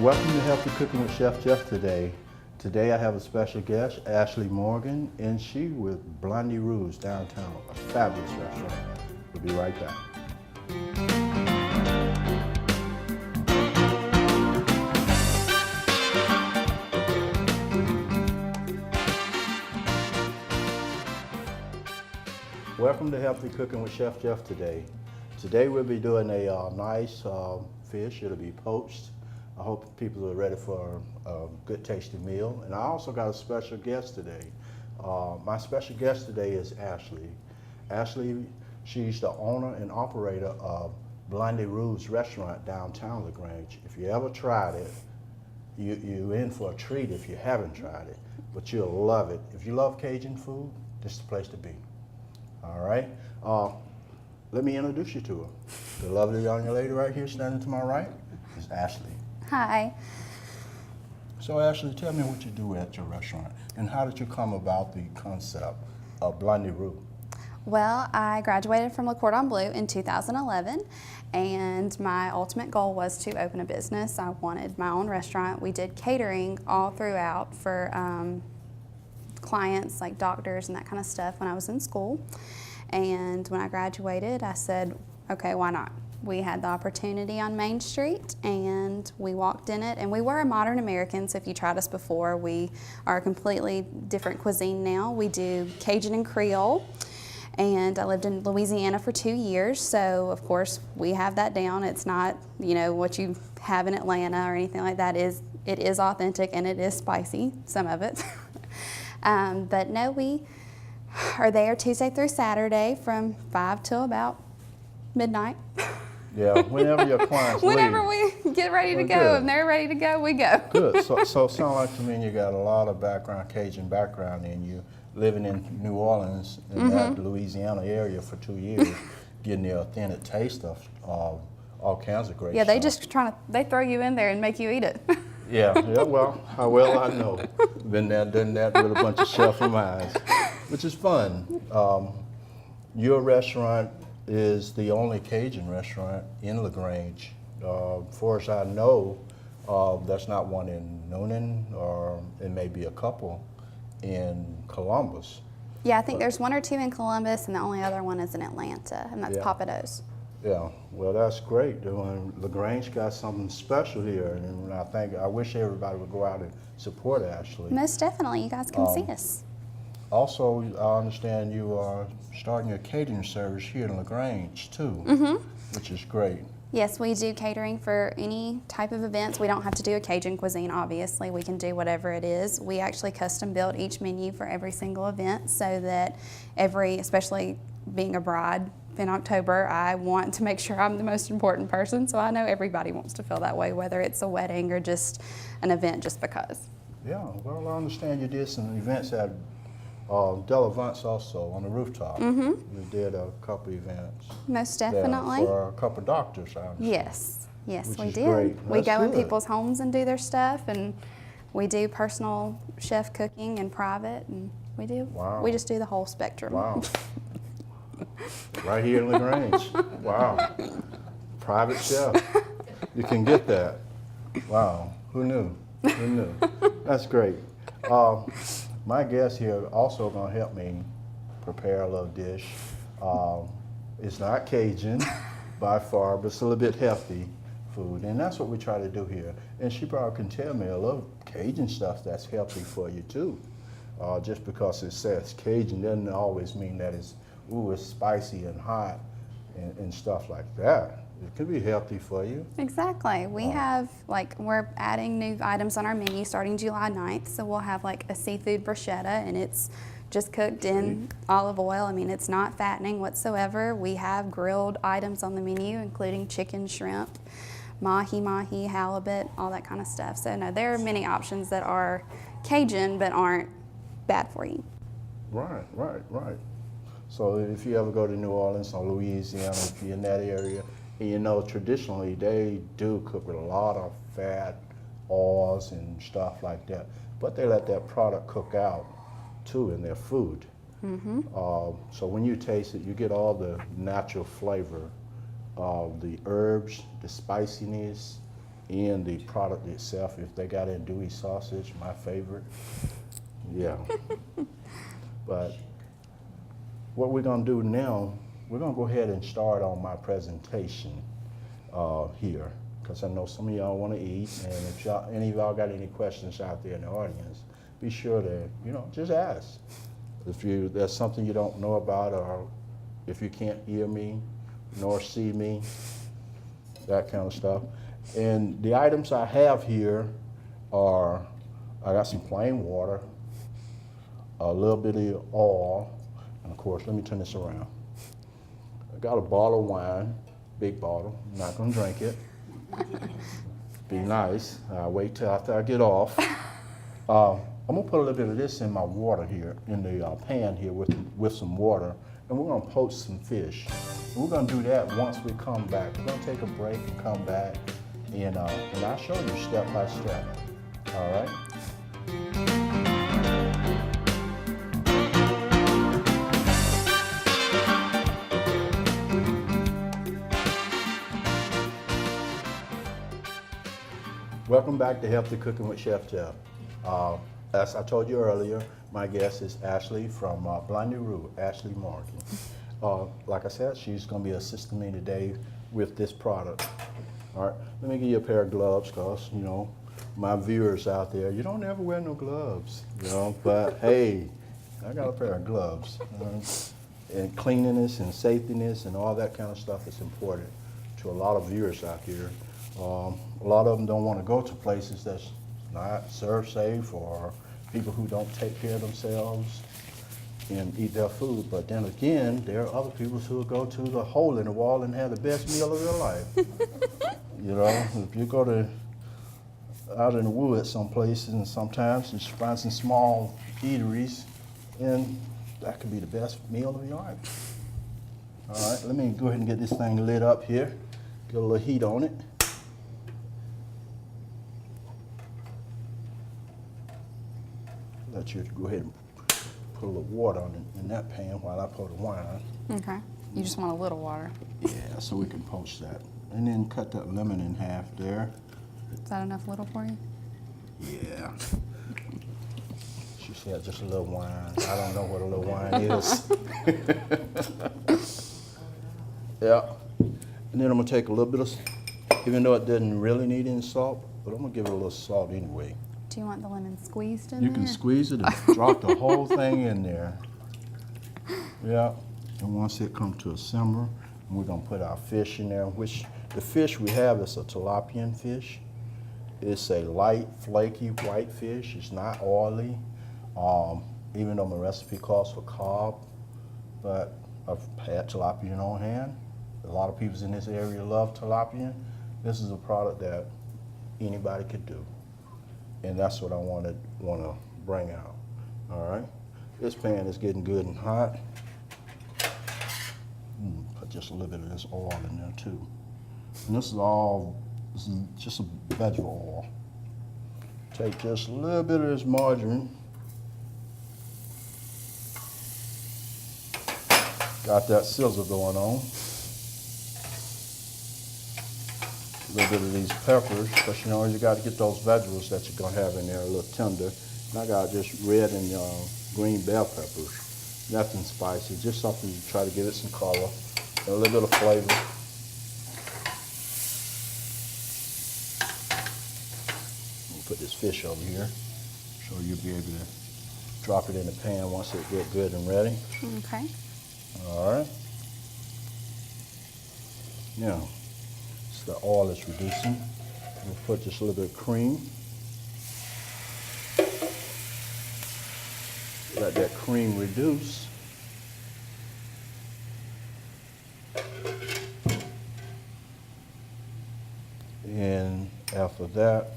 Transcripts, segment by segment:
Welcome to Healthy Cooking with Chef Jeff today. Today I have a special guest, Ashley Morgan, and she with Blondie Rouge downtown, a fabulous restaurant. We'll be right back. Welcome to Healthy Cooking with Chef Jeff today. Today we'll be doing a nice fish. It'll be poached. I hope people are ready for a good tasting meal. And I also got a special guest today. My special guest today is Ashley. Ashley, she's the owner and operator of Blondie Rouge restaurant downtown LaGrange. If you ever tried it, you're in for a treat if you haven't tried it, but you'll love it. If you love Cajun food, this is the place to be. All right, let me introduce you to her. The lovely young lady right here standing to my right is Ashley. Hi. So Ashley, tell me what you do at your restaurant and how did you come about the concept of Blondie Rouge? Well, I graduated from Le Cordon Bleu in 2011, and my ultimate goal was to open a business. I wanted my own restaurant. We did catering all throughout for clients like doctors and that kind of stuff when I was in school. And when I graduated, I said, okay, why not? We had the opportunity on Main Street and we walked in it, and we were a modern American, so if you tried us before, we are a completely different cuisine now. We do Cajun and Creole, and I lived in Louisiana for 2 years, so of course we have that down. It's not, you know, what you have in Atlanta or anything like that. It is authentic and it is spicy, some of it. But no, we are there Tuesday through Saturday from 5 till about midnight. Yeah, whenever your clients Whenever leave. we get ready to go, Good. and they're ready to go, we go. Good. So it sounds like to me you got a lot of Cajun background in you, living in New Orleans in that Louisiana area for 2 years, getting the authentic taste of all kinds of great Yeah, they stuff. just they throw you in there and make you eat it. Yeah, well, how well I know. Been there, done that with a bunch of chefs of mine, which is fun. Your restaurant is the only Cajun restaurant in LaGrange. As far as I know, there's not one in Noonan, or it may be a couple in Columbus. Yeah, I think there's 1 or 2 in Columbus, and the only other one is in Atlanta, and that's Yeah. Papados. Yeah, well, that's great. LaGrange got something special here, and I wish everybody would go out and support Ashley. Most definitely, you guys can see us. Also, I understand you are starting your catering service here in LaGrange too, which is great. Yes, we do catering for any type of events. We don't have to do a Cajun cuisine, obviously. We can do whatever it is. We actually custom build each menu for every single event so that especially being a bride in October, I want to make sure I'm the most important person, so I know everybody wants to feel that way, whether it's a wedding or just an event just because. Yeah, well, I understand you did some events at Delavance also on the rooftop. You did a couple events. Most there definitely. for a couple doctors, I understand. Yes, Which we is did. great. We That's go in good. people's homes and do their stuff, and we do personal chef cooking in private, and Wow. we just do the whole spectrum. Wow. Right here in LaGrange. Wow. Private chef. You can get that. Wow. Who knew? Who knew? That's great. My guest here also going to help me prepare a little dish. It's not Cajun by far, but it's a little bit healthy food, and that's what we try to do here. And she probably can tell me a little Cajun stuff that's healthy for you too. Just because it says Cajun doesn't always mean that it's spicy and hot and stuff like that. It could be healthy for you. Exactly. We're adding new items on our menu starting July 9th. So we'll have like a seafood bruschetta, and it's just cooked in olive oil. I mean, it's not fattening whatsoever. We have grilled items on the menu, including chicken, shrimp, mahi, halibut, all that kind of stuff. So no, there are many options that are Cajun but aren't bad for you. Right. So if you ever go to New Orleans or Louisiana, if you're in that area, and you know traditionally they do cook with a lot of fat, oils and stuff like that, but they let that product cook out too in their food. So when you taste it, you get all the natural flavor of the herbs, the spiciness, and the product itself. If they got andouille sausage, my favorite, yeah. But what we're gonna do now, we're gonna go ahead and start on my presentation here, because I know some of y'all wanna eat, and if any of y'all got any questions out there in the audience, be sure to, just ask. If there's something you don't know about, or if you can't hear me, nor see me, that kind of stuff. And the items I have here are, I got some plain water, a little bit of oil, and of course, let me turn this around. I got a bottle of wine, big bottle, I'm not gonna drink it. Be nice, I'll wait till after I get off. I'm gonna put a little bit of this in my water here, in the pan here with some water, and we're gonna poach some fish. And we're gonna do that once we come back. We're gonna take a break and come back, and I'll show you step by step, all right? Welcome back to Healthy Cooking with Chef Jeff. As I told you earlier, my guest is Ashley from Blondie Roux, Ashley Morgan. Like I said, she's going to be assisting me today with this product. All right, let me give you a pair of gloves, because, my viewers out there, you don't ever wear no gloves, but hey, I got a pair of gloves. And cleanliness and safetyness and all that kind of stuff is important to a lot of viewers out here. A lot of them don't want to go to places that's not serve safe, or people who don't take care of themselves and eat their food. But then again, there are other people who will go to the hole in the wall and have the best meal of their life. If you go to out in the woods some places, and sometimes you find some small eateries, and that could be the best meal of your life. All right, let me go ahead and get this thing lit up here. Get a little heat on it. Let you go ahead and put a little water on it in that pan while I pour the wine. Okay. You just want a little water. Yeah, so we can poach that. And then cut that lemon in half there. Is that enough little for you? Yeah. She said just a little wine. I don't know what a little wine is. Yeah. And then I'm gonna take a little bit of, even though it doesn't really need any salt, but I'm gonna give it a little salt anyway. Do you want the lemon squeezed in You there? can squeeze it and drop the whole thing in there. Yeah, and once it comes to a simmer, we're gonna put our fish in there, which the fish we have is a tilapia fish. It's a light, flaky white fish. It's not oily, even though my recipe calls for carb, but I've had tilapia on hand. A lot of people in this area love tilapia. This is a product that anybody could do. And that's what I want to bring out. All right, this pan is getting good and hot. Put just a little bit of this oil in there too. And this is just a vegetable oil. Take just a little bit of this margarine. Got that sizzle going on. A little bit of these peppers, because you got to get those vegetables that you're going to have in there a little tender. And I got just red and green bell peppers. Nothing spicy, just something to try to give it some color and a little bit of flavor. We'll put this fish over here, so you'll be able to drop it in the pan once it gets good and ready. Okay. All right. Now, the oil is reducing. We'll put just a little bit of cream. Let that cream reduce. And after that,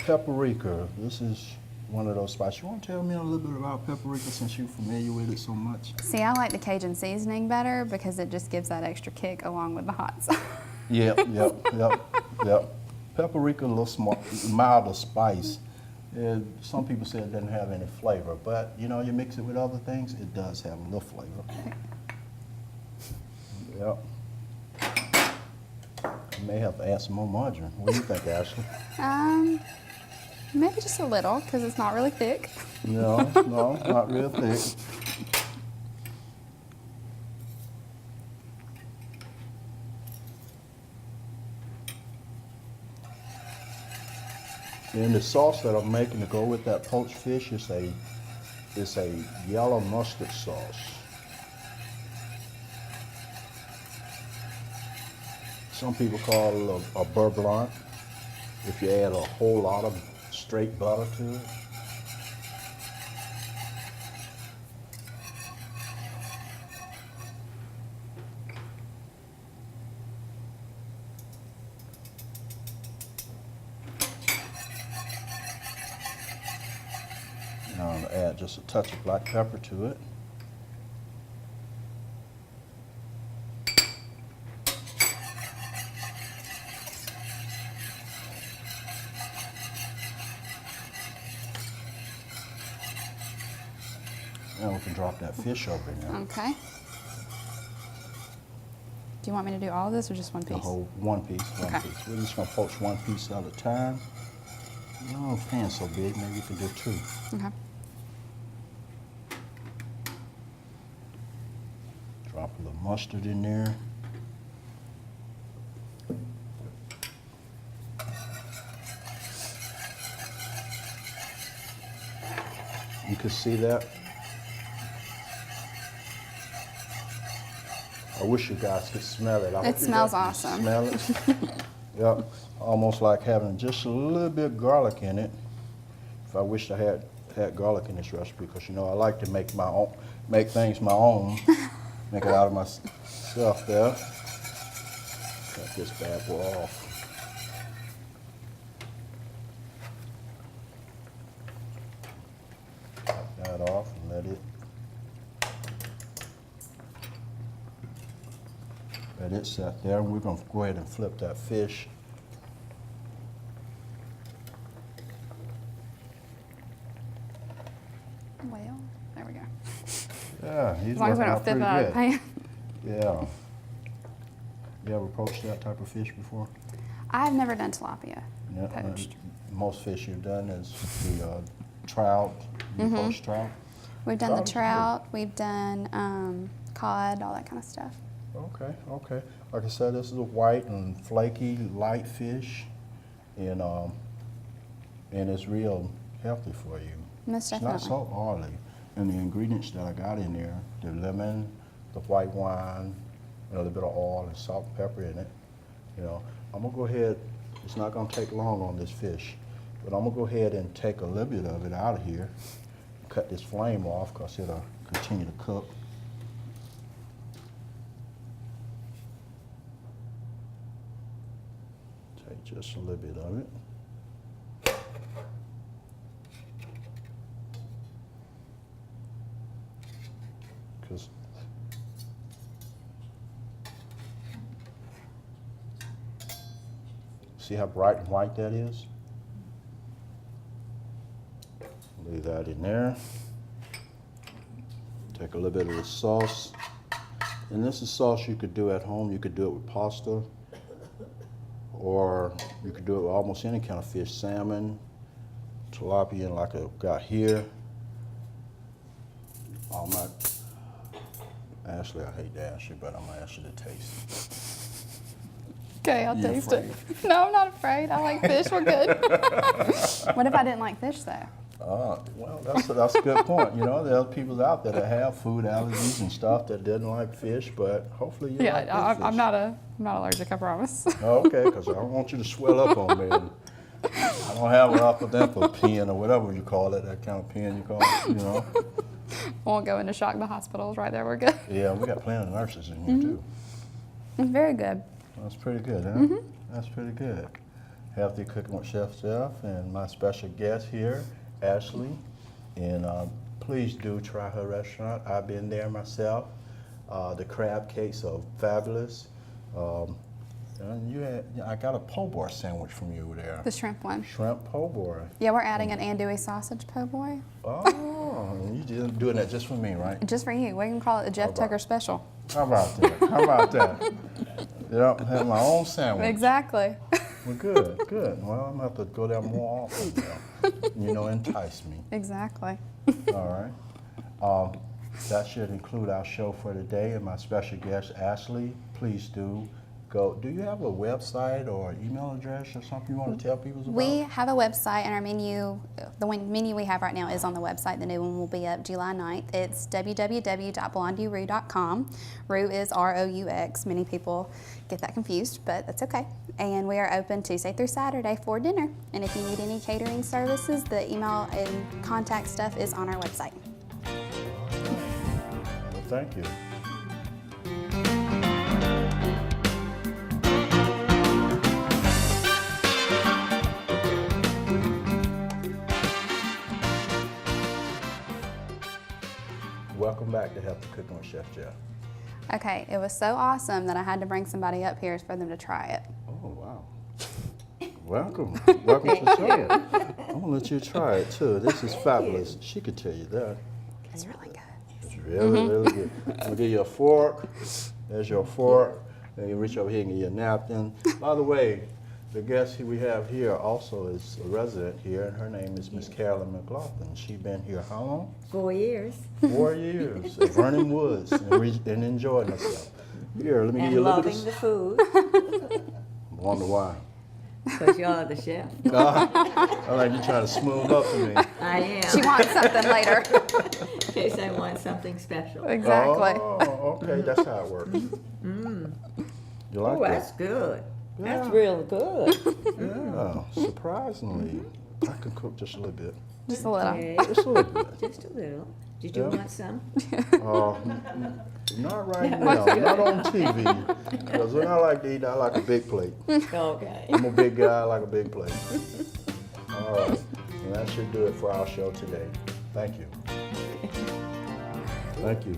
paprika. This is one of those spices. You want to tell me a little bit about paprika since you're familiar with it so much? See, I like the Cajun seasoning better because it just gives that extra kick along with the hot sauce. Yep. Paprika, a little milder spice. Some people say it doesn't have any flavor, but you mix it with other things, it does have a little flavor. Yep. You may have to add some more margarine. What do you think, Ashley? Maybe just a little, because it's not really thick. No, not real thick. And the sauce that I'm making to go with that poached fish is a yellow mustard sauce. Some people call it a beurre blanc if you add a whole lot of straight butter to it. Now I'm going to add just a touch of black pepper to it. Now we can drop that fish over in there. Okay. Do you want me to do all of this or just one piece? The whole one piece. We're just going to poach one piece at a time. No pan's so big, maybe you can do two. Okay. Drop a little mustard in there. You can see that. I wish you guys could smell it. It smells awesome. Smell it. Yep, almost like having just a little bit of garlic in it. If I wished I had garlic in this recipe, because you know I like to make things my own, make it out of myself there. Cut this bad boy off. Cut that off and let it set there. We're going to go ahead and flip that fish. Well, there we go. Yeah, he's As long as we working don't out flip pretty it out of good. the pan. Yeah. You ever poached that type of fish before? I've never done tilapia Yeah. poached. Most fish you've done is the trout, poached trout. We've done the Trout's good. trout, we've done cod, all that kind of stuff. Okay, okay. Like I said, this is a white and flaky, light fish, and it's real healthy for you. Most It's definitely. not so oily. And the ingredients that I got in there, the lemon, the white wine, a little bit of oil and salt and pepper in it. You know, I'm gonna go ahead, it's not gonna take long on this fish, but I'm gonna go ahead and take a little bit of it out of here, cut this flame off because it'll continue to cook. Take just a little bit of it. Because see how bright and white that is? Leave that in there. Take a little bit of the sauce. And this is sauce you could do at home. You could do it with pasta, or you could do it with almost any kind of fish, salmon, tilapia, like I've got here. I'm not, Ashley, I hate to ask you, but I'm gonna ask you to taste. Okay, I'll You taste it. afraid? No, I'm not afraid. I like fish. We're good. What if I didn't like fish, though? Well, that's a good point. You know, there are people out there that have food allergies and stuff that didn't like fish, but hopefully you like good fish. I'm not allergic, I promise. Okay, because I don't want you to swell up on me. And I don't have an upper dental pen or whatever you call it, that kind of pen you call it, you know. Won't go into shock the hospitals right there. We're good. Yeah, we got plenty of nurses in here too. It's very good. That's pretty good, huh? That's pretty good. Healthy Cooking with Chef Jeff and my special guest here, Ashley. And please do try her restaurant. I've been there myself. The crab cakes are fabulous. And you had, I got a po' boy sandwich from you there. The shrimp one. Shrimp po' boy. Yeah, we're adding an andouille sausage po' boy. Oh, you just doing that just for me, right? Just for you. We can call it a Jeff All right. Tucker special. How about that? How about that? Yep, have my own sandwich. Exactly. Well, good, good. Well, I'm gonna have to go there more often now. You know, entice me. Exactly. All right. That should include our show for today and my special guest, Ashley. Please do go. Do you have a website or email address or something you want to tell people about? We have a website, and our menu, menu we have right now is on the website. The new one will be up July 9th. It's www.blondieroo.com. Roo is R-O-U-X. Many people get that confused, but that's okay. And we are open Tuesday through Saturday for dinner. And if you need any catering services, the email and contact stuff is on our website. Well, thank you. Welcome back to Healthy Cooking with Chef Jeff. Okay, it was so awesome that I had to bring somebody up here for them to try it. Oh, wow. Welcome. Welcome to the show. I'm going to let you try it, too. This is fabulous. She could tell you that. It's really good. It's really, really good. I'm going to give you a fork. There's your fork. Then you reach over here and get you a napkin. By the way, the guest we have here also is a resident here, and her name is Miss Carolyn McLaughlin. She's been here how long? 4 years. 4 years at Vernon Woods and enjoying herself. Here, let me give And you a little loving bit the food, Wonder why. because you're the chef. I like you trying to smooth up to me. I am. She wants something later. In case I want something special. Exactly. Oh, okay, that's how it works. You like Oh, that? that's good. That's Yeah. real good. Yeah, surprisingly, I can cook just a little bit. Just a little. Okay, Just a little bit. just a little. Did you Yeah. want some? Not right now, not on TV. Because when I like to eat, I like a big plate. Okay. I'm a big guy, I like a big plate. All right, and that should do it for our show today. Thank you. Thank you.